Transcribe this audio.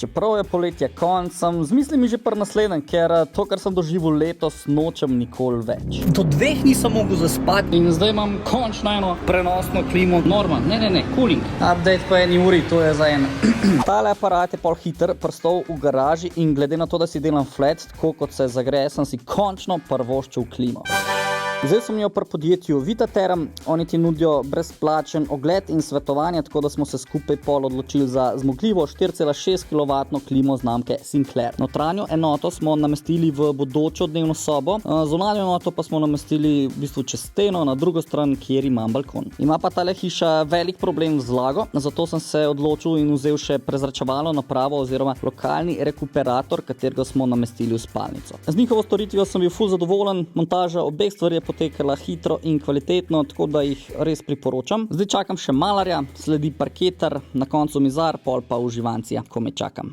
Čeprav je poletje konc, sem z mislimi že pri naslednjem, ker to, kar sem doživel letos, nočem nikoli več. Do 2 nisem mogel zaspati. In zdaj imam končno eno prenosno klimo. Norman, ne, cooling. Update po 1 uri, to je za en. Tale aparat je pol hiter, prstal v garaži in glede na to, da si delam flat, tako kot se zagreje, sem si končno prvoščil klimo. Zdaj sem jo pri podjetju Vitaterm, oni ti nudijo brezplačen ogled in svetovanje, tako da smo se skupaj pol odločili za zmogljivo 4,6 kW klimo znamke Sinclair. Notranjo enoto smo namestili v bodočo dnevno sobo, zunanjo enoto pa smo namestili v bistvu čez steno na drugo stran, kjer imam balkon. Ima pa tale hiša velik problem z vlago, zato sem se odločil in vzel še prezračevalno napravo oziroma lokalni rekuperator, katerega smo namestili v spalnico. Z njihovo storitvijo sem bil ful zadovoljen, montaža obeh stvari je potekala hitro in kvalitetno, tako da jih res priporočam. Zdaj čakam še malarja, sledi parketar, na koncu mizar, pol pa uživancija, ko me čakam.